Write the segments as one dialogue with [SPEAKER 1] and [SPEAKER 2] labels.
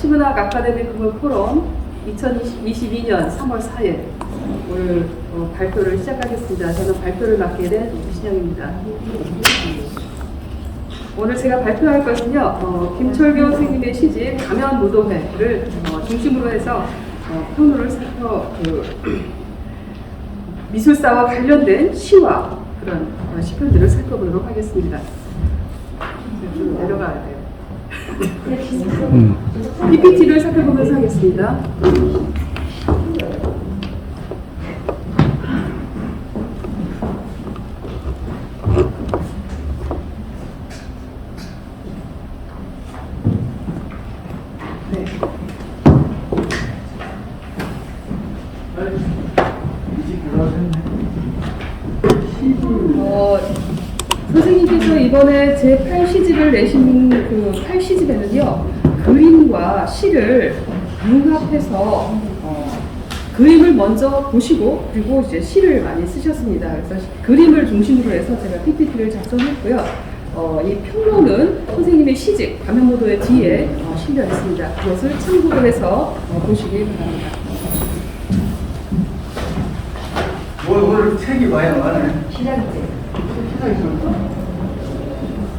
[SPEAKER 1] 시문학 아카데미 국어 포럼 2022년 3월 4일 오늘 발표를 시작하겠습니다. 저는 발표를 맡게 된 이신영입니다. 오늘 제가 발표할 것은요, 김철교 선생님의 시집 가면무도회를 중심으로 해서 평론을 미술사와 관련된 시와 그런 시편들을 살펴보도록 하겠습니다. 좀 내려가야 돼요. PPT를 살펴보면서 하겠습니다. 선생님께서 이번에 제8시집을 내신 그 8시집에는요, 그림과 시를 융합해서 그림을 먼저 보시고 그리고 이제 시를 많이 쓰셨습니다. 그래서 그림을 중심으로 해서 제가 PPT를 작성했고요. 이 평론은 선생님의 시집 가면무도회 뒤에 실려 있습니다. 그것을 참고로 해서 보시기 바랍니다.
[SPEAKER 2] 오늘 책이 많이 많네.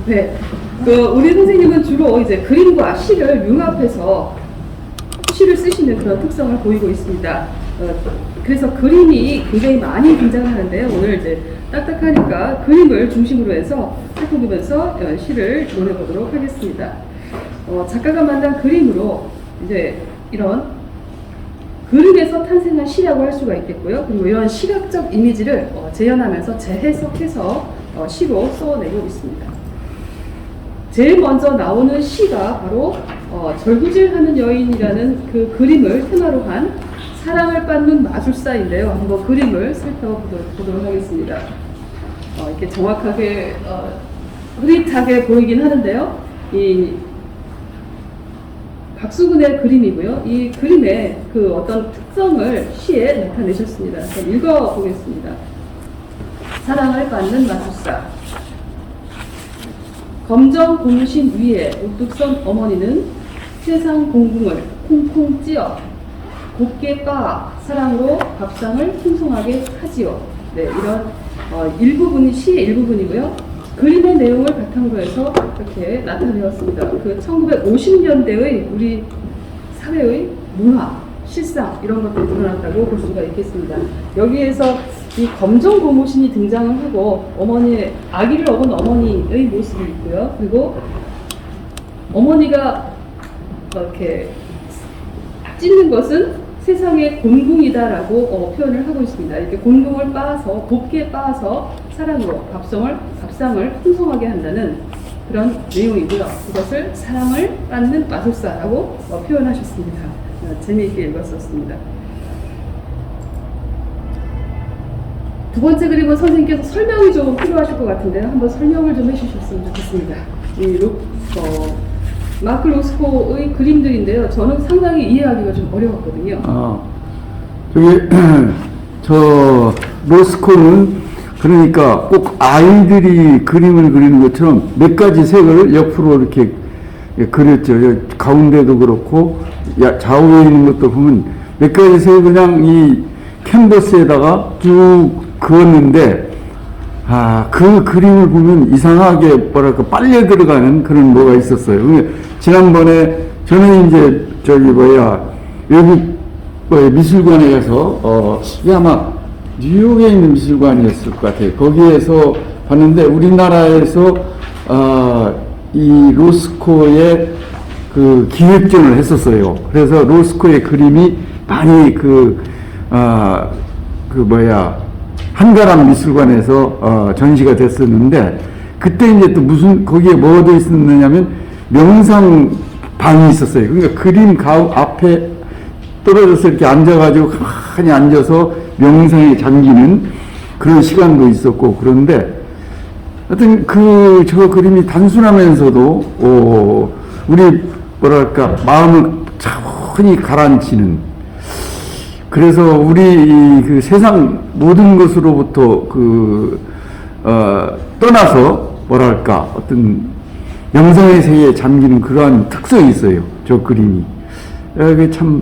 [SPEAKER 1] 네, 우리 선생님은 주로 이제 그림과 시를 융합해서 시를 쓰시는 그런 특성을 보이고 있습니다. 그래서 그림이 굉장히 많이 등장하는데요. 오늘 이제 딱딱하니까 그림을 중심으로 해서 살펴보면서 시를 논해보도록 하겠습니다. 작가가 만든 그림으로 이제 이런 그림에서 탄생한 시라고 할 수가 있겠고요. 그리고 이런 시각적 이미지를 재현하면서 재해석해서 시로 써내고 있습니다. 제일 먼저 나오는 시가 바로 절구질하는 여인이라는 그 그림을 테마로 한 사랑을 받는 마술사인데요. 한번 그림을 살펴보도록 하겠습니다. 이렇게 정확하게 흐릿하게 보이긴 하는데요. 이 박수근의 그림이고요. 이 그림의 그 어떤 특성을 시에 나타내셨습니다. 그럼 읽어보겠습니다. 사랑을 받는 마술사. 검정 고무신 위에 우뚝 선 어머니는 세상 공궁을 콩콩 찧어 곱게 빻아 사랑으로 밥상을 풍성하게 하지요. 네, 이런 일부분이 시의 일부분이고요. 그림의 내용을 바탕으로 해서 이렇게 나타내었습니다. 그 1950년대의 우리 사회의 문화, 실상 이런 것들이 드러났다고 볼 수가 있겠습니다. 여기에서 이 검정 고무신이 등장을 하고 어머니의 아기를 업은 어머니의 모습이 있고요. 그리고 어머니가 이렇게 찢는 것은 세상의 곤궁이다라고 표현을 하고 있습니다. 이렇게 곤궁을 빻아서 곱게 빻아서 사랑으로 밥상을 풍성하게 한다는 그런 내용이고요. 이것을 사랑을 받는 마술사라고 표현하셨습니다. 재미있게 읽었었습니다. 두 번째 그림은 선생님께서 설명이 좀 필요하실 것 같은데요. 한번 설명을 좀 해주셨으면 좋겠습니다. 마크 로스코의 그림들인데요. 저는 상당히 이해하기가 좀 어려웠거든요.
[SPEAKER 2] 저 로스코는 그러니까 꼭 아이들이 그림을 그리는 것처럼 몇 가지 색을 옆으로 이렇게 그렸죠. 가운데도 그렇고 좌우에 있는 것도 보면 몇 가지 색을 그냥 이 캔버스에다가 쭉 그었는데 그 그림을 보면 이상하게 뭐랄까 빨려 들어가는 그런 뭐가 있었어요. 지난번에 저는 이제 외국 미술관에 가서 이게 아마 뉴욕에 있는 미술관이었을 것 같아요. 거기에서 봤는데 우리나라에서 이 로스코의 그 기획전을 했었어요. 그래서 로스코의 그림이 많이 한가람 미술관에서 전시가 됐었는데 그때 이제 또 거기에 뭐가 있었느냐면 명상방이 있었어요. 그러니까 그림 앞에 떨어져서 이렇게 앉아가지고 가만히 앉아서 명상에 잠기는 그런 시간도 있었고 그런데 하여튼 저 그림이 단순하면서도 우리 뭐랄까 마음을 차분히 가라앉히는 그래서 우리 그 세상 모든 것으로부터 떠나서 뭐랄까 어떤 영상의 세계에 잠기는 그러한 특성이 있어요. 저 그림이. 그게 참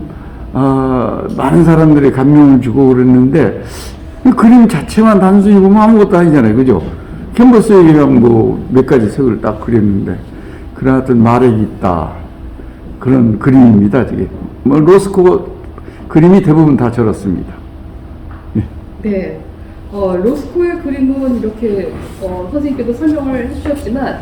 [SPEAKER 2] 많은 사람들의 감명을 주고 그랬는데 이 그림 자체만 단순히 보면 아무것도 아니잖아요, 그죠? 캔버스에 그냥 뭐 몇 가지 색을 딱 그렸는데 그런 어떤 마력이 있다 그런 그림입니다. 저게 뭐 로스코 그림이 대부분 다 저렇습니다.
[SPEAKER 1] 네. 로스코의 그림은 이렇게 선생님께도 설명을 해주셨지만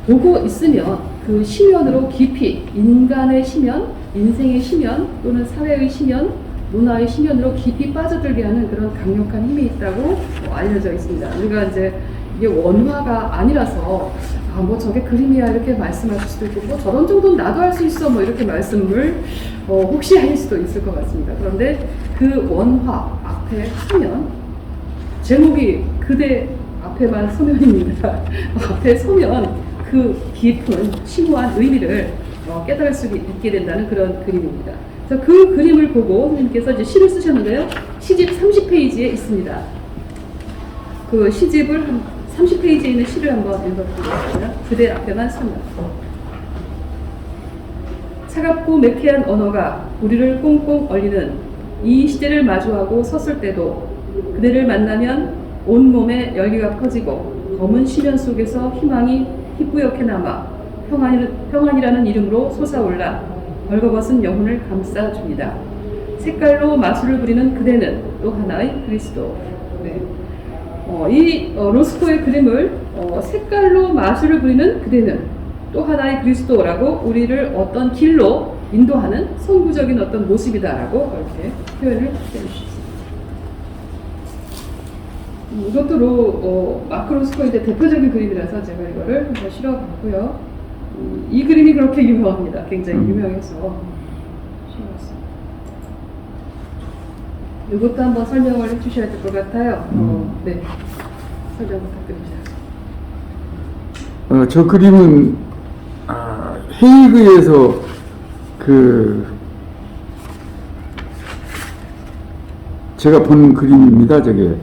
[SPEAKER 1] 보고 있으면 그 시면으로 깊이 인간의 시면, 인생의 시면 또는 사회의 시면, 문화의 시면으로 깊이 빠져들게 하는 그런 강력한 힘이 있다고 알려져 있습니다. 우리가 이제 이게 원화가 아니라서 뭐 저게 그림이야 이렇게 말씀하실 수도 있고 뭐 저런 정도는 나도 할 수 있어 뭐 이렇게 말씀을 혹시 할 수도 있을 것 같습니다. 그런데 그 원화 앞에 서면 제목이 그대 앞에만 서면입니다. 앞에 서면 그 깊은 심오한 의미를 깨달을 수 있게 된다는 그런 그림입니다. 그래서 그 그림을 보고 선생님께서 이제 시를 쓰셨는데요. 시집 30페이지에 있습니다. 그 시집을 30페이지에 있는 시를 한번 읽어드리겠습니다. 그대 앞에만 서면. 차갑고 매캐한 언어가 우리를 꽁꽁 얼리는 이 시대를 마주하고 섰을 때도 그대를 만나면 온몸에 열기가 퍼지고 검은 시련 속에서 희망이 희뿌옇게 남아 평안이라는 이름으로 솟아올라 벌거벗은 영혼을 감싸줍니다. 색깔로 마술을 부리는 그대는 또 하나의 그리스도. 네. 이 로스코의 그림을 색깔로 마술을 부리는 그대는 또 하나의 그리스도라고 우리를 어떤 길로 인도하는 선구적인 어떤 모습이다라고 이렇게 표현을 해주셨습니다. 이것도 마크 로스코의 대표적인 그림이라서 제가 이거를 한번 실어봤고요. 이 그림이 그렇게 유명합니다. 굉장히 유명해서 실어봤습니다. 이것도 한번 설명을 해주셔야 될 것 같아요. 네, 설명 부탁드립니다.
[SPEAKER 2] 저 그림은 헤이그에서 제가 본 그림입니다. 저게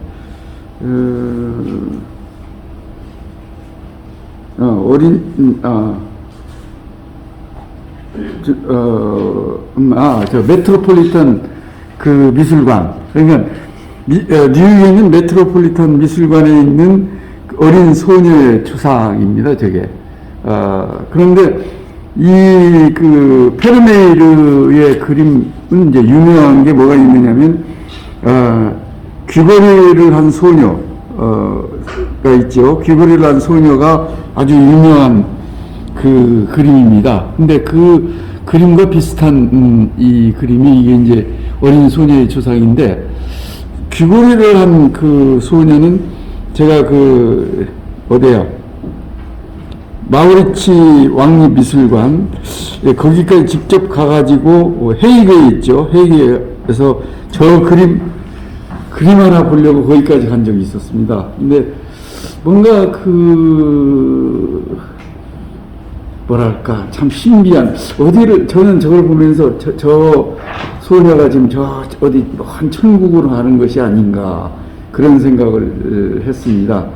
[SPEAKER 2] 저 메트로폴리탄 그 미술관, 그러니까 뉴욕에 있는 메트로폴리탄 미술관에 있는 어린 소녀의 추상입니다. 저게 그런데 이 그 페르메이르의 그림은 이제 유명한 게 뭐가 있느냐면 귀걸이를 한 소녀가 있죠. 귀걸이를 한 소녀가 아주 유명한 그 그림입니다. 근데 그 그림과 비슷한 이 그림이 이게 이제 어린 소녀의 조상인데, 귀걸이를 한 그 소녀는 제가 어디야? 마우리치 왕립미술관, 거기까지 직접 가가지고 헤이그에 있죠. 헤이그에서 저 그림 하나 보려고 거기까지 간 적이 있었습니다. 근데 뭔가 뭐랄까 참 신비한, 저는 저걸 보면서 저 소녀가 지금 어디 한 천국으로 가는 것이 아닌가 그런 생각을 했습니다.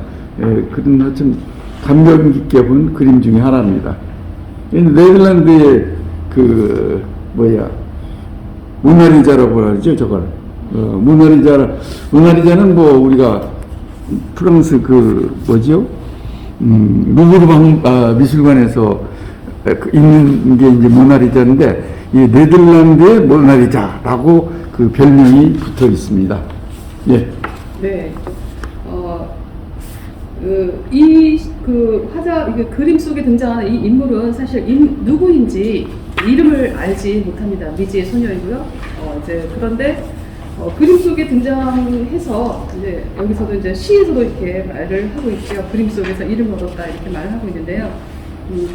[SPEAKER 2] 그런 하여튼 감명 깊게 본 그림 중에 하나입니다. 네덜란드의 모나리자라고 그러죠, 저걸. 모나리자는 뭐 우리가 프랑스 루브르 미술관에서 있는 게 이제 모나리자인데, 이 네덜란드의 모나리자라고 그 별명이 붙어 있습니다. 예.
[SPEAKER 1] 네. 이 그림 속에 등장하는 이 인물은 사실 누구인지 이름을 알지 못합니다. 미지의 소녀이고요. 그런데 그림 속에 등장해서 이제 여기서도 이제 시에서도 이렇게 말을 하고 있죠. 그림 속에서 이름을 얻었다 이렇게 말을 하고 있는데요.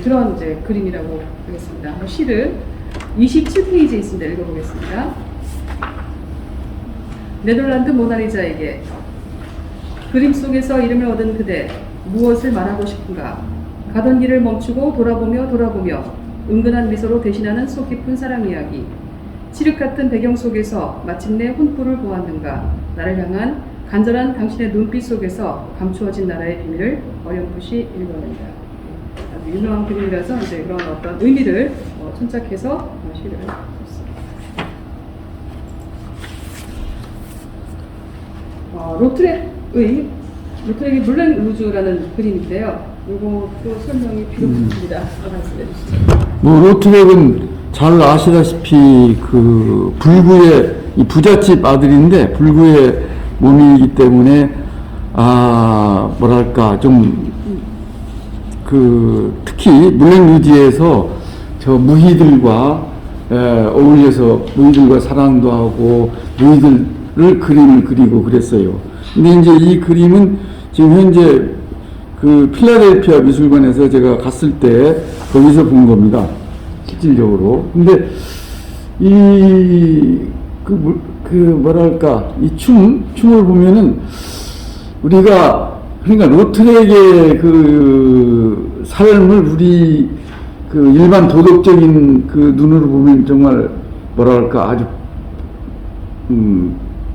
[SPEAKER 1] 그런 이제 그림이라고 하겠습니다. 시를 27페이지에 있습니다. 읽어보겠습니다. 네덜란드 모나리자에게 그림 속에서 이름을 얻은 그대, 무엇을 말하고 싶은가? 가던 길을 멈추고 돌아보며 은근한 미소로 대신하는 속 깊은 사랑 이야기. 칠흑 같은 배경 속에서 마침내 혼불을 보았는가? 나를 향한 간절한 당신의 눈빛 속에서 감추어진 나라의 비밀을 어렴풋이 읽어낸다. 유명한 그림이라서 이제 그런 어떤 의미를 천착해서 시를 썼습니다. 로트렉의 물랭 루즈라는 그림인데요. 이것도 설명이 필요 없습니다. 말씀해 주시죠.
[SPEAKER 2] 뭐 로트렉은 잘 아시다시피 그 불구의 이 부잣집 아들인데 불구의 몸이기 때문에 뭐랄까 좀 그 특히 물랭루지에서 저 무희들과 어울려서 무희들과 사랑도 하고 무희들을 그림을 그리고 그랬어요. 근데 이제 이 그림은 지금 현재 그 필라델피아 미술관에서 제가 갔을 때 거기서 본 겁니다. 실질적으로. 근데 뭐랄까 이 춤을 보면은 우리가 그러니까 로트렉의 그 삶을 우리 그 일반 도덕적인 그 눈으로 보면 정말 뭐랄까 아주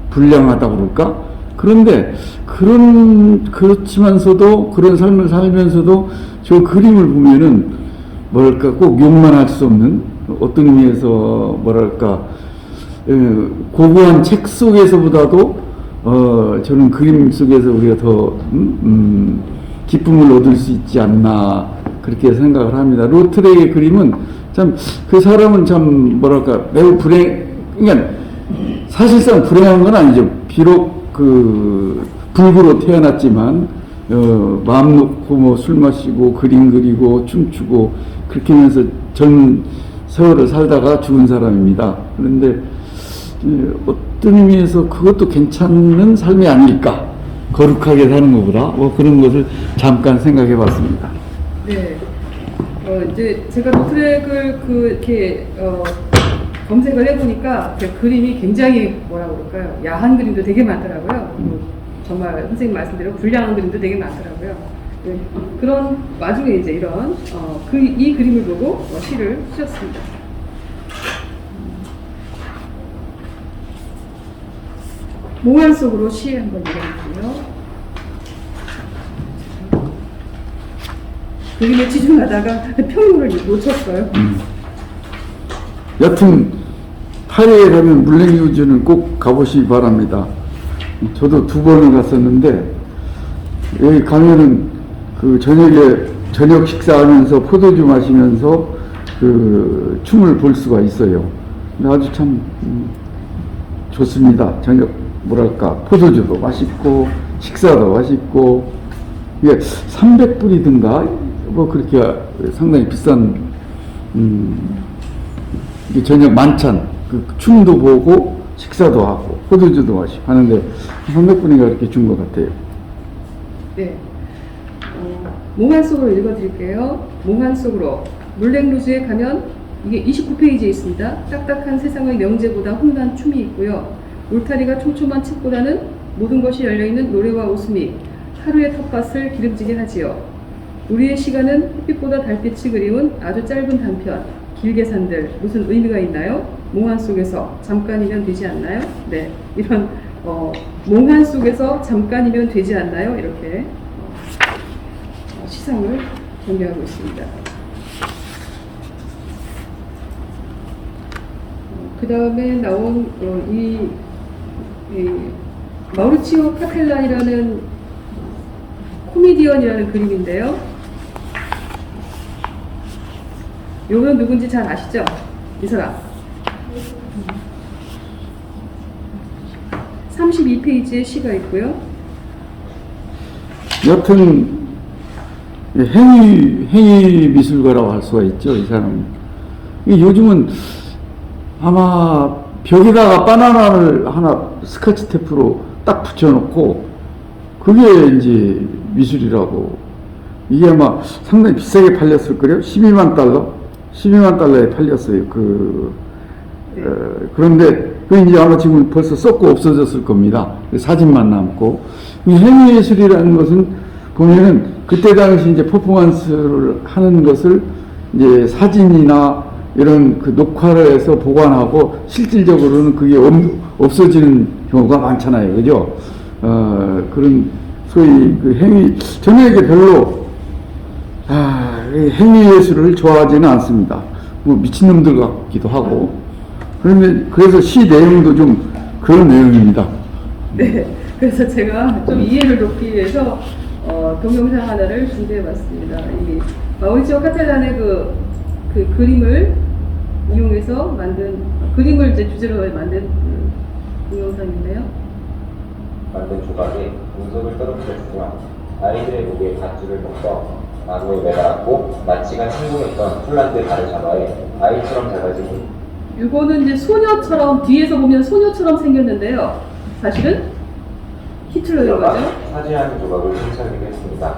[SPEAKER 2] 불량하다 그럴까? 그런데 그렇지만서도 그런 삶을 살면서도 저 그림을 보면은 뭐랄까 꼭 욕만 할 수 없는 어떤 의미에서 뭐랄까 고고한 책 속에서보다도 저는 그림 속에서 우리가 더 기쁨을 얻을 수 있지 않나 그렇게 생각을 합니다. 로트렉의 그림은 참 그 사람은 참 뭐랄까 매우 그러니까 사실상 불행한 건 아니죠. 비록 그 불구로 태어났지만 마음 놓고 뭐 술 마시고 그림 그리고 춤추고 그렇게 하면서 전 세월을 살다가 죽은 사람입니다. 그런데 어떤 의미에서 그것도 괜찮은 삶이 아닐까, 거룩하게 사는 것보다 뭐 그런 것을 잠깐 생각해 봤습니다.
[SPEAKER 1] 네. 이제 제가 로트렉을 이렇게 검색을 해보니까 그 그림이 굉장히 뭐라 그럴까요? 야한 그림도 되게 많더라고요. 정말 선생님 말씀대로 불량한 그림도 되게 많더라고요. 네. 그런 와중에 이제 이런 이 그림을 보고 시를 쓰셨습니다. 몽환 속으로 시 한번 읽어볼게요. 그림에 집중하다가 평론을 놓쳤어요.
[SPEAKER 2] 여튼 파리에 가면 물랭루즈는 꼭 가보시기 바랍니다. 저도 2번을 갔었는데 여기 가면은 그 저녁 식사하면서 포도주 마시면서 그 춤을 볼 수가 있어요. 아주 참 좋습니다. 저녁 뭐랄까 포도주도 맛있고 식사도 맛있고 이게 300불이든가 뭐 그렇게 상당히 비싼 이게 저녁 만찬 그 춤도 보고 식사도 하고 포도주도 마시고 하는데 300불인가 그렇게 준 것 같아요.
[SPEAKER 1] 네. 몽환 속으로 읽어드릴게요. 몽환 속으로 물랭루즈에 가면 이게 29페이지에 있습니다. 딱딱한 세상의 명제보다 훈훈한 춤이 있고요. 울타리가 촘촘한 책보다는 모든 것이 열려있는 노래와 웃음이 하루의 텃밭을 기름지게 하지요. 우리의 시간은 햇빛보다 달빛이 그리운 아주 짧은 단편, 길게 산들 무슨 의미가 있나요? 몽환 속에서 잠깐이면 되지 않나요? 네, 이런 몽환 속에서 잠깐이면 되지 않나요? 이렇게 시상을 전개하고 있습니다. 그 다음에 나온 이 마우리치오 카텔란이라는 코미디언이라는 그림인데요. 요건 누군지 잘 아시죠? 이 사람. 32페이지에 시가 있고요.
[SPEAKER 2] 여튼 행위 미술가라고 할 수가 있죠, 이 사람은. 요즘은 아마 벽에다가 바나나를 하나 스카치 테이프로 딱 붙여놓고 그게 이제 미술이라고. 이게 아마 상당히 비싸게 팔렸을 거예요. 12만 달러에 팔렸어요. 그런데 그 이제 아마 지금 벌써 썩고 없어졌을 겁니다. 사진만 남고. 이 행위예술이라는 것은 보면은 그때 당시 이제 퍼포먼스를 하는 것을 이제 사진이나 이런 그 녹화를 해서 보관하고 실질적으로는 그게 없어지는 경우가 많잖아요. 그죠? 그런 소위 그 행위, 저는 이게 별로, 행위예술을 좋아하지는 않습니다. 뭐 미친놈들 같기도 하고. 그래서 시 내용도 좀 그런 내용입니다.
[SPEAKER 1] 네, 그래서 제가 좀 이해를 돕기 위해서 동영상 하나를 준비해봤습니다. 이 마우리치오 카텔란의 그 그림을 이용해서 만든 그림을 이제 주제로 만든 동영상인데요.
[SPEAKER 3] 만든 조각에 운석을 떨어뜨렸으며 아이들의 목에 밧줄을 묶어 나무에 매달았고 나치가 침공했던 폴란드 바르샤바에 아이처럼 작아진
[SPEAKER 1] 이거는 이제 소녀처럼 뒤에서 보면 소녀처럼 생겼는데요. 사실은 히틀러인 거죠.
[SPEAKER 3] 사죄하는 조각을 훔쳐내기도 했습니다.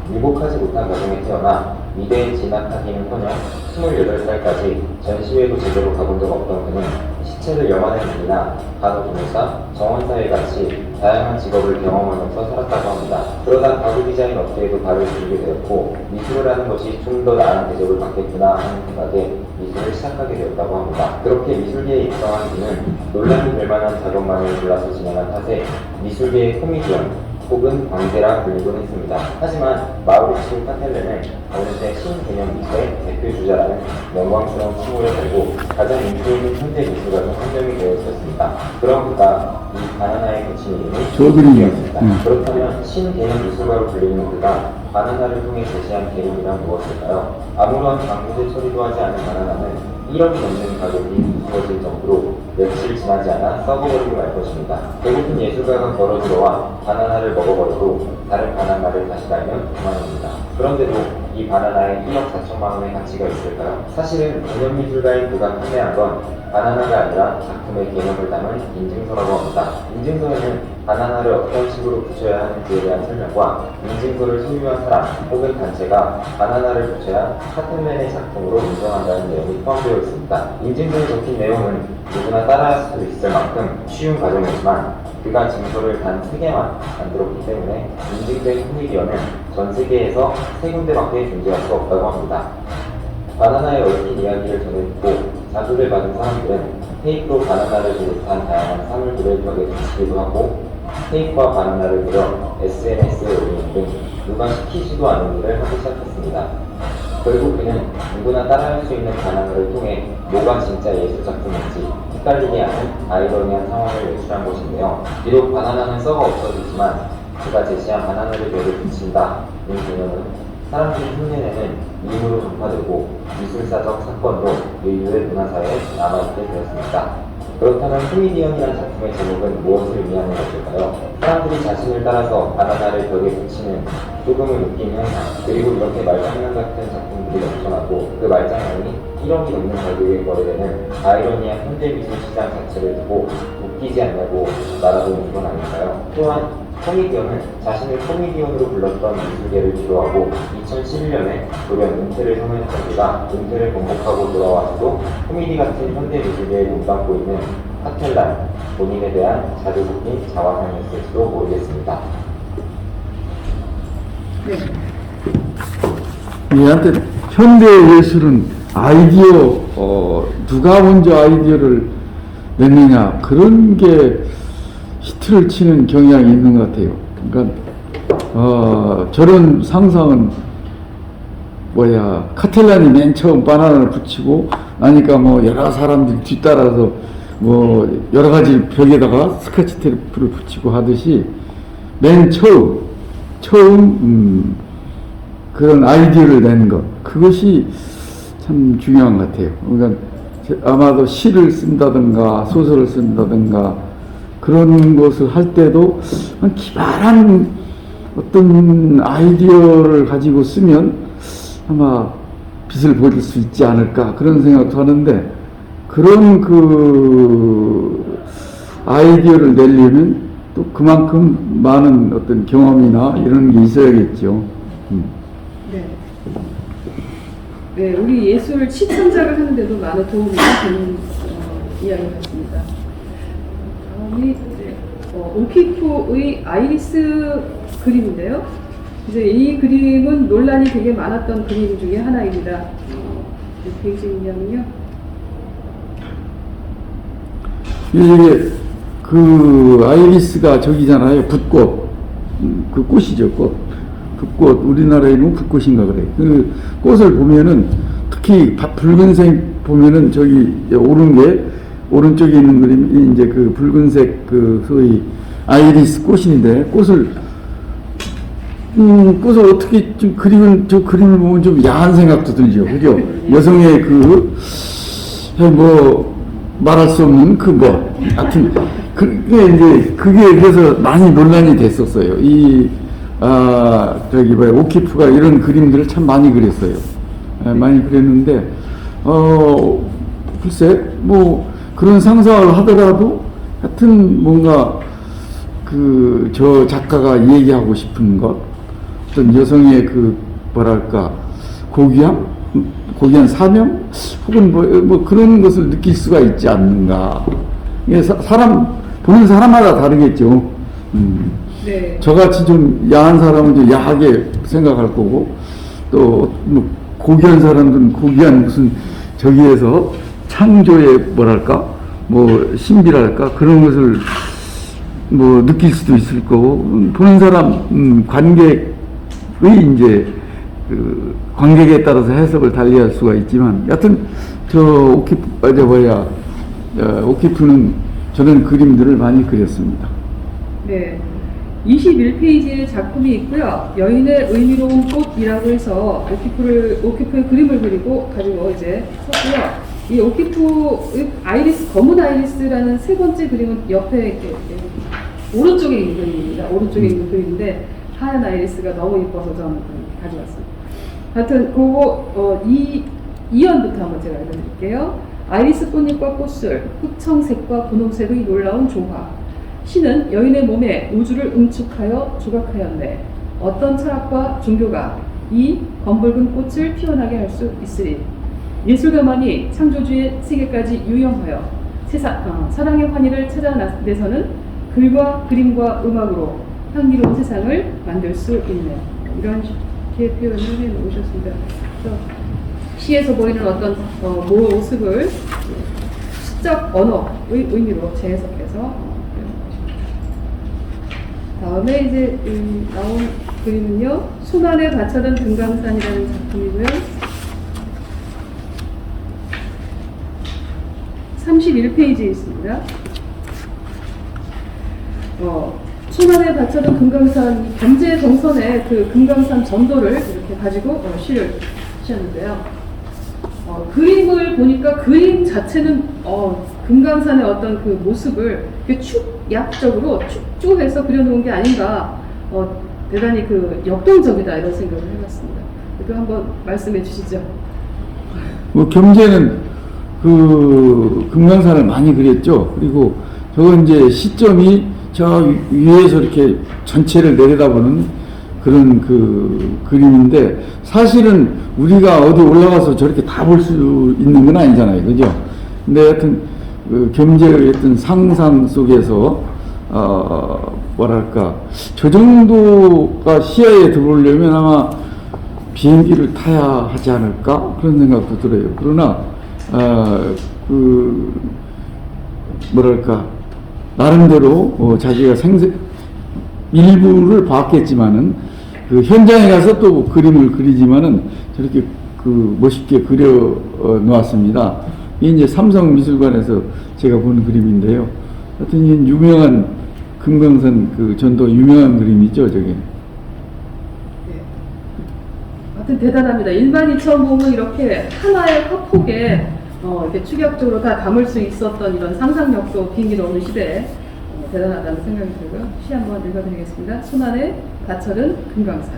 [SPEAKER 3] 미국하지 못한 가정에 태어나 미대에 진학하기는커녕 28살까지 전시회도 제대로 가본 적 없던 그는 시체를 영화의 일이나 간호조무사, 정원사에 같이 다양한 직업을 경험하면서 살았다고 합니다. 그러다 가구 디자인 업계에도 발을 들이게 되었고 미술을 하는 것이 좀 더 나은 대접을 받겠구나 하는 생각에 미술을 시작하게 되었다고 합니다. 그렇게 미술계에 입성한 그는 논란이 될 만한 작업만을 골라서 진행한 탓에 미술계의 코미디언 혹은 광대라 불리곤 했습니다. 하지만 마우리치오 카텔레는 어느새 신개념 미술의 대표주자라는 영광스러운 칭호를 달고 가장 인기 있는 현대 미술가 중 한 명이 되어 있었습니다. 그런 그가 이 바나나에 붙인 이름이
[SPEAKER 2] 그림이었습니다.
[SPEAKER 3] 그렇다면 신개념 미술가로 불리는 그가 바나나를 통해 제시한 개념이란 무엇일까요? 아무런 방부제 처리도 하지 않은 바나나는 1억이 넘는 가격이 부서질 정도로 며칠 지나지 않아 썩어버리고 말 것입니다. 배고픈 예술가가 걸어 들어와 바나나를 먹어버려도 다른 바나나를 다시 달면 그만입니다. 그런데도 이 바나나에 1억 4천만 원의 가치가 있을까요? 사실은 개념미술가인 그가 판매한 건 바나나가 아니라 작품의 개념을 담은 인증서라고 합니다. 인증서에는 바나나를 어떤 식으로 붙여야 하는지에 대한 설명과 인증서를 소유한 사람 혹은 단체가 바나나를 붙여야 카텔렌의 작품으로 인정한다는 내용이 포함되어 있습니다. 인증서에 적힌 내용은 누구나 따라할 수 있을 만큼 쉬운 과정이지만 그가 증서를 단 3개만 만들었기 때문에 인증된 코미디언은 전 세계에서 3군데밖에 존재할 수 없다고 합니다. 바나나에 얽힌 이야기를 전해듣고 자극을 받은 사람들은 테이프로 바나나를 비롯한 다양한 사물들을 벽에 붙이기도 하고 테이프와 바나나를 그려 SNS에 올리는 등 누가 시키지도 않은 일을 하기 시작했습니다. 결국 그는 누구나 따라할 수 있는 바나나를 통해 뭐가 진짜 예술작품인지 헷갈리게 하는 아이러니한 상황을 연출한 것인데요. 비록 바나나는 썩어 없어지지만 그가 제시한 바나나를 벽에 붙인다 이 개념은 사람들이 흉내내는 밈으로 전파되고 미술사적 사건으로 인류의 문화사에 남아있게 되었습니다. 그렇다면 코미디언이라는 작품의 제목은 무엇을 의미하는 것일까요? 사람들이 자신을 따라서 바나나를 벽에 붙이는 조금은 웃긴 현상, 그리고 이렇게 말장난 같은 작품들이 넘쳐나고 그 말장난이 1억이 넘는 가격에 거래되는 아이러니한 현대미술 시장 자체를 두고 웃기지 않냐고 말하고 있는 건 아닐까요? 또한 코미디언은 자신을 코미디언으로 불렀던 미술계를 뒤로하고 2011년에 돌연 은퇴를 선언했던 그가 은퇴를 번복하고 돌아와서도 코미디 같은 현대 미술계에 몸담고 있는 카텔란 본인에 대한 자주 섞인 자화상이었을지도 모르겠습니다.
[SPEAKER 1] 네.
[SPEAKER 2] 얘한테 현대 예술은 아이디어, 누가 먼저 아이디어를 냈느냐 그런 게 히트를 치는 경향이 있는 것 같아요. 그러니까 저런 상상은 카텔란이 맨 처음 바나나를 붙이고 나니까 뭐 여러 사람들이 뒤따라서 뭐 여러 가지 벽에다가 스케치 테이프를 붙이고 하듯이 맨 처음 그런 아이디어를 내는 것, 그것이 참 중요한 것 같아요. 그러니까 아마도 시를 쓴다든가 소설을 쓴다든가 그런 것을 할 때도 기발한 어떤 아이디어를 가지고 쓰면 아마 빛을 보일 수 있지 않을까 그런 생각도 하는데, 그런 그 아이디어를 내려면 또 그만큼 많은 어떤 경험이나 이런 게 있어야겠죠.
[SPEAKER 1] 네. 네, 우리 예술 시창작을 하는데도 많은 도움이 되는 이야기 같습니다. 다음이 오키프의 아이리스 그림인데요. 이제 이 그림은 논란이 되게 많았던 그림 중에 하나입니다. 베이징이면요.
[SPEAKER 2] 이게 그 아이리스가 저기잖아요. 붓꽃, 그 꽃이죠, 꽃. 붓꽃, 우리나라에 있는 붓꽃인가 그래. 그 꽃을 보면은 특히 붉은색 보면은 저기 오른쪽에 있는 그림이 이제 그 붉은색 그 소위 아이리스 꽃인데 꽃을 어떻게 좀 저 그림을 보면 좀 야한 생각도 들죠. 그죠? 여성의 말할 수 없는 하여튼, 그게 그래서 많이 논란이 됐었어요. 오키프가 이런 그림들을 참 많이 그렸어요. 많이 그렸는데, 글쎄, 그런 상상을 하더라도, 하여튼 뭔가, 저 작가가 얘기하고 싶은 것, 어떤 여성의 고귀한 사명? 혹은 그런 것을 느낄 수가 있지 않는가. 이게 보는 사람마다 다르겠죠.
[SPEAKER 1] 네.
[SPEAKER 2] 저같이 좀 야한 사람은 좀 야하게 생각할 거고, 또, 고귀한 사람들은 고귀한 무슨, 저기에서 창조의 신비랄까? 그런 것을 느낄 수도 있을 거고, 보는 사람, 관객에 따라서 해석을 달리할 수가 있지만, 여튼, 오키프는 저는 그림들을 많이 그렸습니다.
[SPEAKER 1] 네. 21페이지에 작품이 있고요. 여인의 의미로운 꽃이라고 해서 오키프의 그림을 가지고 이제 썼고요. 이 오키프 검은 아이리스라는 세 번째 그림은 옆에 오른쪽에 있는 그림입니다. 오른쪽에 있는 그림인데 하얀 아이리스가 너무 예뻐서 저는 가져왔습니다. 하여튼 이연부터 한번 제가 읽어드릴게요. 아이리스 꽃잎과 꽃술, 흑청색과 분홍색의 놀라운 조화. 신은 여인의 몸에 우주를 응축하여 조각하였네. 어떤 철학과 종교가 이 검붉은 꽃을 피어나게 할 수 있으리. 예술가만이 창조주의 세계까지 유영하여 사랑의 환희를 찾아내서는 글과 그림과 음악으로 향기로운 세상을 만들 수 있네. 이렇게 표현을 해놓으셨습니다. 시에서 보이는 어떤 모습을 시적 언어의 의미로 재해석해서 다음에 이제 나온 그림은요, 손안에 받쳐든 금강산이라는 작품이고요. 31페이지에 있습니다. 손안에 받쳐든 금강산, 경제 동선의 그 금강산 전도를 이렇게 가지고 시를 하셨는데요. 그림을 보니까 그림 자체는 금강산의 어떤 그 모습을 축약적으로 축조해서 그려놓은 게 아닌가, 대단히 역동적이다 이런 생각을 해봤습니다. 또 한번 말씀해 주시죠.
[SPEAKER 2] 경제는 금강산을 많이 그렸죠. 그리고 저건 이제 시점이 저 위에서 이렇게 전체를 내려다보는 그런 그림인데, 사실은 우리가 어디 올라가서 저렇게 다 볼 수 있는 건 아니잖아요. 그죠? 근데 하여튼, 경제의 어떤 상상 속에서, 저 정도가 시야에 들어오려면 아마 비행기를 타야 하지 않을까? 그런 생각도 들어요. 그러나, 나름대로, 자기가 일부를 봤겠지만은, 현장에 가서 또 그림을 그리지만은 저렇게 멋있게 그려 놓았습니다. 이게 이제 삼성미술관에서 제가 본 그림인데요. 하여튼 이 유명한 금강산 전도 유명한 그림이죠, 저게.
[SPEAKER 1] 네. 하여튼 대단합니다. 일반이 처음 보면 이렇게 하나의 화폭에 이렇게 추격적으로 다 담을 수 있었던 이런 상상력도 비행기도 없는 시대에 대단하다는 생각이 들고요. 시 한번 읽어드리겠습니다. 손안에 받쳐든 금강산.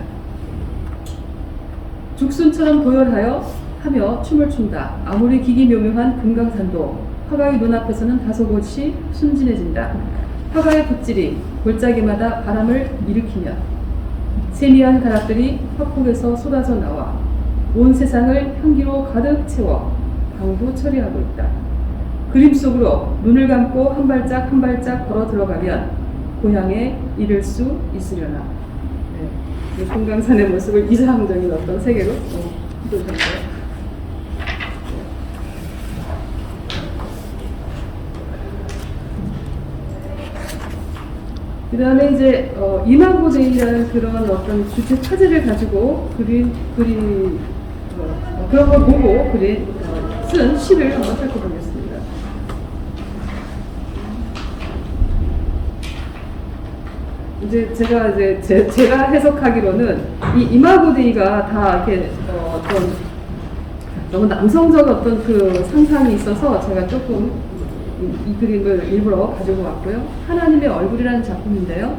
[SPEAKER 1] 죽순처럼 도열하여 하며 춤을 춘다. 아무리 기기묘묘한 금강산도 화가의 눈앞에서는 다소곳이 순진해진다. 화가의 붓질이 골짜기마다 바람을 일으키며 세미한 가락들이 화폭에서 쏟아져 나와 온 세상을 향기로 가득 채워 방부 처리하고 있다. 그림 속으로 눈을 감고 한 발짝 한 발짝 걸어 들어가면 고향에 이를 수 있으려나. 네. 금강산의 모습을 이상적인 어떤 세계로 휘도셨어요. 그 다음에 이제 이마고 데이라는 그런 어떤 주체 차지를 가지고 그런 걸 보고 쓴 시를 한번 살펴보겠습니다. 이제 제가 해석하기로는 이 이마고 데이가 다 이렇게 어떤 너무 남성적 어떤 그 상상이 있어서 제가 조금 이 그림을 일부러 가지고 왔고요. 하나님의 얼굴이라는 작품인데요.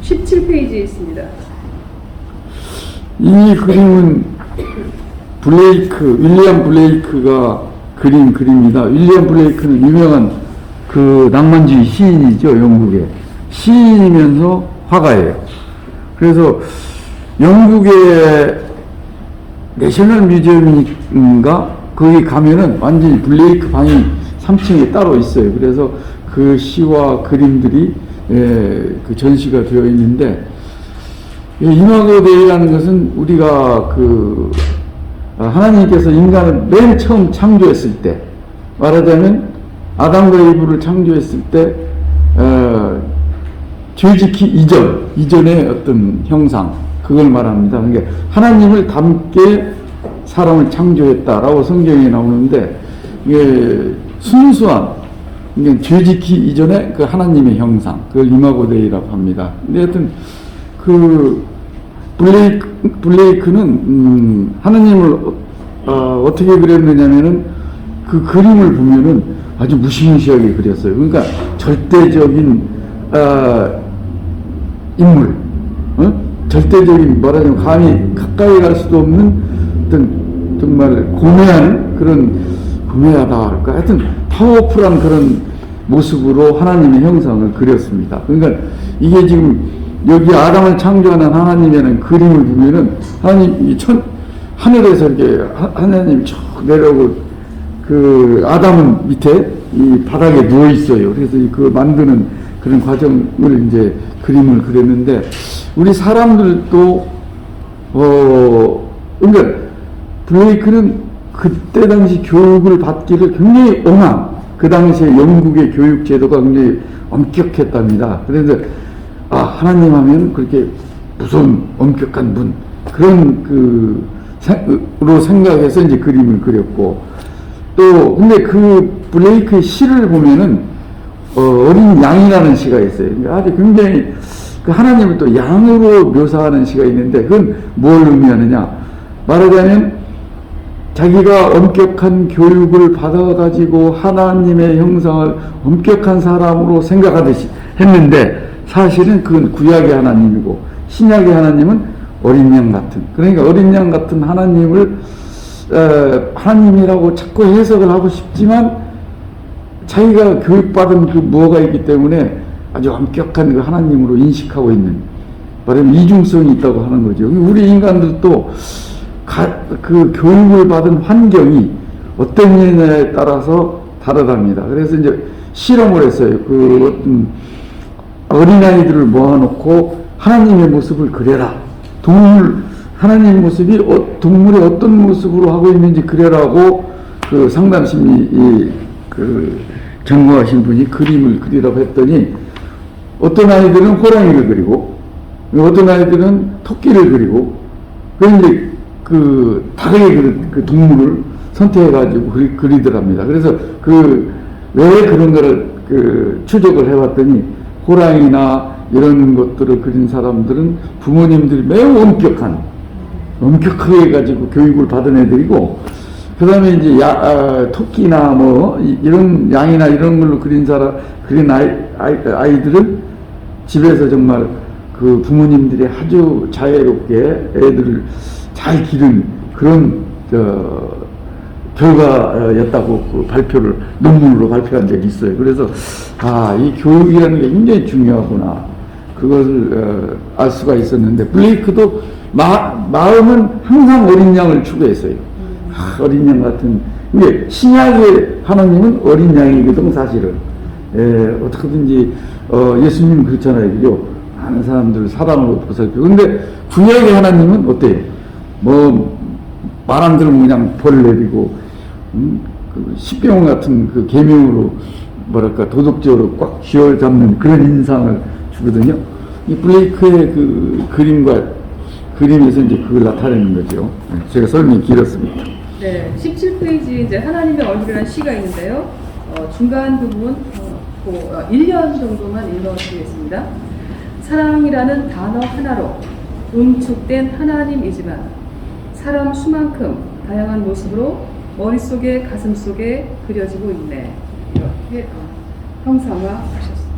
[SPEAKER 1] (17페이지에) 있습니다.
[SPEAKER 2] 이 그림은 윌리엄 블레이크가 그린 그림입니다. 윌리엄 블레이크는 유명한 그 낭만주의 시인이죠. 영국의 시인이면서 화가예요. 그래서 영국의 내셔널 뮤지엄인가 거기 가면은 완전히 블레이크 방이 3층에 따로 있어요. 그래서 그 시와 그림들이 그 전시가 되어 있는데, 이마고 데이라는 것은 우리가 하나님께서 인간을 맨 처음 창조했을 때, 말하자면 아담과 이브를 창조했을 때 죄짓기 이전의 어떤 형상, 그걸 말합니다. 그러니까 하나님을 닮게 사람을 창조했다라고 성경에 나오는데, 이게 순수한, 그러니까 죄짓기 이전의 그 하나님의 형상, 그걸 이마고 데이라고 합니다. 근데 하여튼 블레이크는 하나님을 어떻게 그렸느냐면은 그 그림을 보면은 아주 무시무시하게 그렸어요. 그러니까 절대적인 인물, 절대적인, 말하자면 감히 가까이 갈 수도 없는 어떤 정말 고매하다 할까, 하여튼 파워풀한 그런 모습으로 하나님의 형상을 그렸습니다. 그러니까 이게 지금 여기 아담을 창조하는 하나님이라는 그림을 보면은 하나님 하늘에서 이렇게 하나님이 쭉 내려오고 그 아담은 밑에 이 바닥에 누워 있어요. 그래서 그 만드는 그런 과정을 이제 그림을 그렸는데, 우리 사람들도 그러니까 블레이크는 그때 당시 교육을 받기를 굉장히 그 당시에 영국의 교육 제도가 굉장히 엄격했답니다. 그래서 하나님 하면 그렇게 무서운 엄격한 분, 그런 로 생각해서 이제 그림을 그렸고, 또 근데 그 블레이크의 시를 보면은 어린 양이라는 시가 있어요. 아주 굉장히 그 하나님을 또 양으로 묘사하는 시가 있는데, 그건 뭘 의미하느냐, 말하자면 자기가 엄격한 교육을 받아가지고 하나님의 형상을 엄격한 사람으로 생각하듯이 했는데, 사실은 그건 구약의 하나님이고 신약의 하나님은 어린 양 같은, 그러니까 어린 양 같은 하나님을 하나님이라고 자꾸 해석을 하고 싶지만, 자기가 교육받은 그 무엇가 있기 때문에 아주 엄격한 그 하나님으로 인식하고 있는, 말하면 이중성이 있다고 하는 거죠. 우리 인간들도 그 교육을 받은 환경이 어떤 일에 따라서 다르답니다. 그래서 이제 실험을 했어요. 어떤 어린아이들을 모아놓고 하나님의 모습을 그려라. 하나님의 모습이 동물의 어떤 모습으로 하고 있는지 그려라고 그 상담심리 전무하신 분이 그림을 그리라고 했더니, 어떤 아이들은 호랑이를 그리고, 어떤 아이들은 토끼를 그리고, 그런데 다르게 그 동물을 선택해가지고 그리더랍니다. 그래서 왜 그런 거를 추적을 해봤더니, 호랑이나 이런 것들을 그린 사람들은 부모님들이 매우 엄격하게 해가지고 교육을 받은 애들이고, 그 다음에 이제 토끼나 이런 양이나 이런 걸로 그린 아이들은 집에서 정말 그 부모님들이 아주 자애롭게 애들을 잘 기른 그런 결과였다고 논문으로 발표한 적이 있어요. 그래서 이 교육이라는 게 굉장히 중요하구나, 그것을 알 수가 있었는데, 블레이크도 마음은 항상 어린 양을 추구했어요. 어린 양 같은, 이게 신약의 하나님은 어린 양이거든 사실은. 어떻게든지 예수님은 그렇잖아요, 그죠? 많은 사람들 사랑으로 보살피고. 근데 구약의 하나님은 어때요? 말 안 들으면 그냥 벌 내리고, 그 십병 같은 그 계명으로 뭐랄까 도덕적으로 꽉 쥐어잡는 그런 인상을 주거든요. 이 블레이크의 그 그림에서 이제 그걸 나타내는 거죠. 제가 설명이 길었습니다.
[SPEAKER 1] 네, 17페이지 이제 하나님의 얼굴이라는 시가 있는데요. 중간 부분 1년 정도만 읽어드리겠습니다. 사랑이라는 단어 하나로 응축된 하나님이지만 사람 수만큼 다양한 모습으로 머릿속에 가슴속에 그려지고 있네. 이렇게 형상화하셨습니다.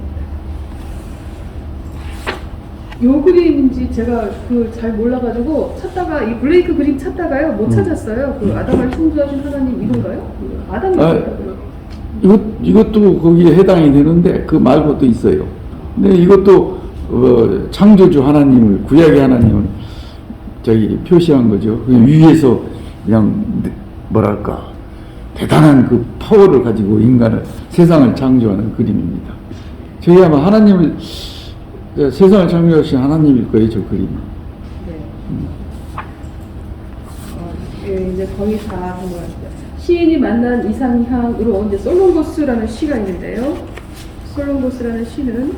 [SPEAKER 1] 요 그림인지 제가 잘 몰라가지고 찾다가 이 블레이크 그림 찾다가요 못 찾았어요. 그 아담을 창조하신 하나님 이건가요? 아담이
[SPEAKER 2] 이것도 거기에 해당이 되는데 그 말고 또 있어요. 근데 이것도 창조주 하나님을 구약의 하나님을 표시한 거죠. 위에서 그냥 뭐랄까 대단한 그 파워를 가지고 세상을 창조하는 그림입니다. 저희 아마 세상을 창조하신 하나님일 거예요, 저 그림이.
[SPEAKER 1] 네. 이제 거의 다 한 것 같아요. 시인이 만난 이상향으로 이제 솔롱고스라는 시가 있는데요. 솔롱고스라는 시는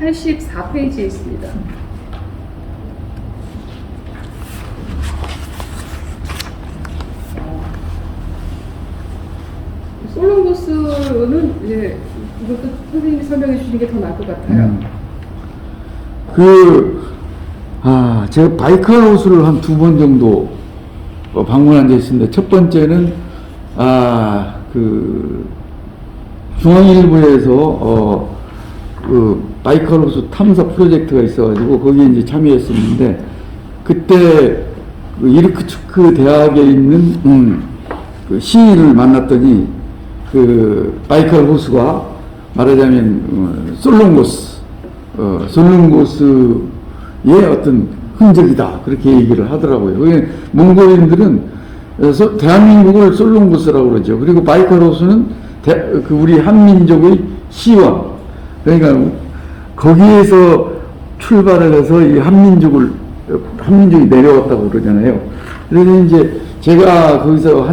[SPEAKER 1] (84페이지에) 있습니다. 솔롱고스는 이제 이것도 선생님이 설명해 주시는 게 더 나을 것 같아요.
[SPEAKER 2] 제가 바이칼하우스를 한 2번 정도 방문한 적이 있습니다. 첫 번째는 중앙일보에서 바이칼하우스 탐사 프로젝트가 있어가지고 거기에 이제 참여했었는데 그때 이르크츠크 대학에 있는 그 시인을 만났더니 바이칼 호수가 말하자면 솔롱고스의 어떤 흔적이다 그렇게 얘기를 하더라고요. 몽골인들은 대한민국을 솔롱고스라고 그러죠. 그리고 바이칼 호수는 우리 한민족의 시원. 그러니까 거기에서 출발을 해서 이 한민족이 내려왔다고 그러잖아요. 그래서 이제 제가 거기서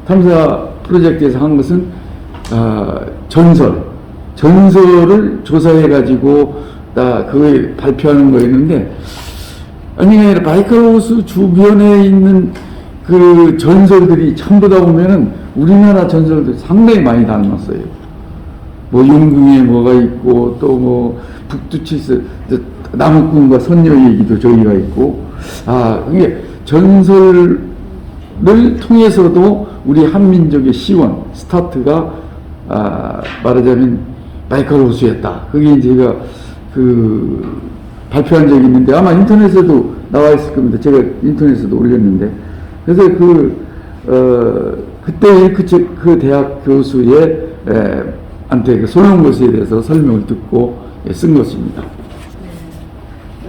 [SPEAKER 2] 탐사 프로젝트에서 한 것은 전설을 조사해가지고 그걸 발표하는 거였는데 아니면 바이칼호수 주변에 있는 그 전설들이 전부 다 보면은 우리나라 전설들 상당히 많이 닮았어요. 뭐 용궁에 뭐가 있고 또 북두칠스 나무꾼과 선녀 얘기도 저희가 있고 이게 전설을 통해서도 우리 한민족의 시원 스타트가 말하자면 바이칼 호수였다. 그게 제가 발표한 적이 있는데 아마 인터넷에도 나와 있을 겁니다. 제가 인터넷에도 올렸는데 그래서 그때 그 대학 교수의 한테 솔롱고스에 대해서 설명을 듣고 쓴 것입니다.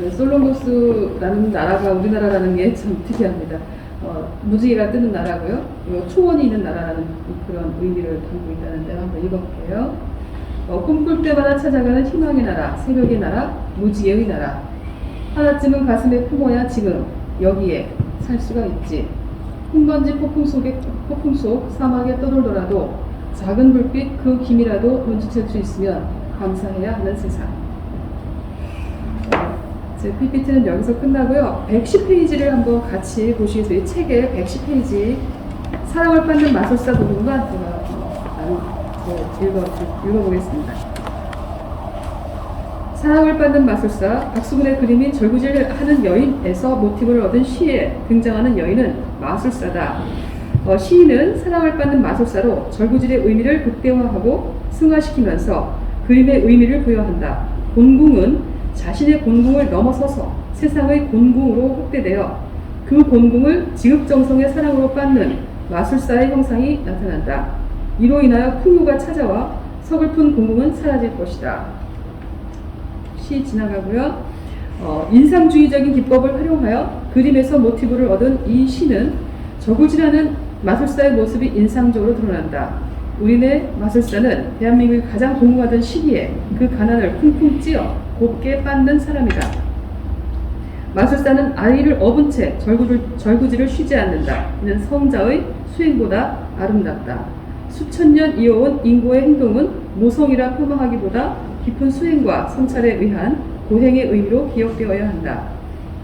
[SPEAKER 1] 네. 솔롱고스라는 나라가 우리나라라는 게 참 특이합니다. 무지개가 뜨는 나라고요. 초원이 있는 나라라는 그런 의미를 담고 있다는데 한번 읽어볼게요. 꿈꿀 때마다 찾아가는 희망의 나라, 새벽의 나라, 무지개의 나라. 하나쯤은 가슴에 품어야 지금 여기에 살 수가 있지. 흙먼지 폭풍 속 사막에 떠돌더라도 작은 불빛 그 김이라도 눈치챌 수 있으면 감사해야 하는 세상. 제 PPT는 여기서 끝나고요. 110페이지를 한번 같이 보시겠어요? 이 책의 110페이지 사랑을 받는 마술사 부분만 제가 읽어보겠습니다. 사랑을 받는 마술사 박수근의 그림인 절구질하는 여인에서 모티브를 얻은 시에 등장하는 여인은 마술사다. 시인은 사랑을 받는 마술사로 절구질의 의미를 극대화하고 승화시키면서 그림의 의미를 부여한다. 곤궁은 자신의 곤궁을 넘어서서 세상의 곤궁으로 확대되어 그 곤궁을 지극정성의 사랑으로 받는 마술사의 형상이 나타난다. 이로 인하여 풍요가 찾아와 서글픈 곤궁은 사라질 것이다. 시 지나가고요. 인상주의적인 기법을 활용하여 그림에서 모티브를 얻은 이 시는 절구질하는 마술사의 모습이 인상적으로 드러난다. 우리네 마술사는 대한민국이 가장 공부하던 시기에 그 가난을 쿵쿵 찌어 곱게 빻는 사람이다. 마술사는 아이를 업은 채 절구지를 쉬지 않는다. 이는 성자의 수행보다 아름답다. 수천 년 이어온 인고의 행동은 모성이라 폄하하기보다 깊은 수행과 성찰에 의한 고행의 의미로 기억되어야 한다.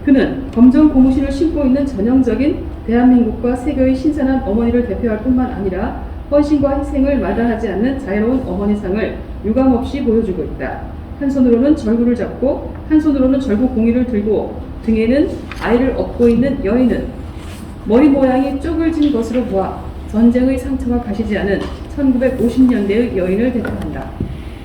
[SPEAKER 1] 그는 검정 고무신을 신고 있는 전형적인 대한민국과 세계의 신선한 어머니를 대표할 뿐만 아니라 헌신과 희생을 마다하지 않는 자유로운 어머니상을 유감없이 보여주고 있다. 한 손으로는 절구를 잡고 한 손으로는 절구 공이를 들고 등에는 아이를 업고 있는 여인은 머리 모양이 쪼글진 것으로 보아 전쟁의 상처가 가시지 않은 1950년대의 여인을 대표한다.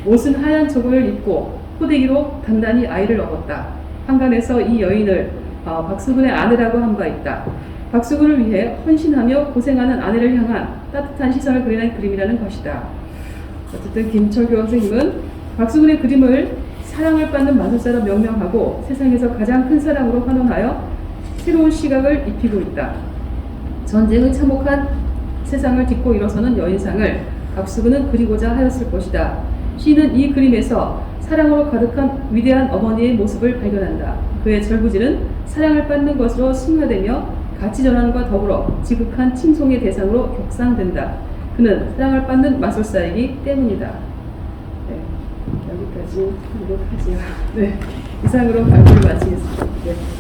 [SPEAKER 1] 옷은 하얀 저고리를 입고 포대기로 단단히 아이를 업었다. 한간에서 이 여인을 박수근의 아내라고 한 바 있다. 박수근을 위해 헌신하며 고생하는 아내를 향한 따뜻한 시선을 그리는 그림이라는 것이다. 어쨌든 김철교 선생님은 박수근의 그림을 사랑을 받는 마술사로 명명하고 세상에서 가장 큰 사랑으로 환원하여 새로운 시각을 입히고 있다. 전쟁의 참혹한 세상을 딛고 일어서는 여인상을 박수근은 그리고자 하였을 것이다. 시인은 이 그림에서 사랑으로 가득한 위대한 어머니의 모습을 발견한다. 그의 절구지는 사랑을 받는 것으로 승화되며 가치 전환과 더불어 지극한 칭송의 대상으로 격상된다. 그는 사랑을 받는 마술사이기 때문이다. 네, 여기까지 하도록 하지요. 네, 이상으로 강의를 마치겠습니다. 네.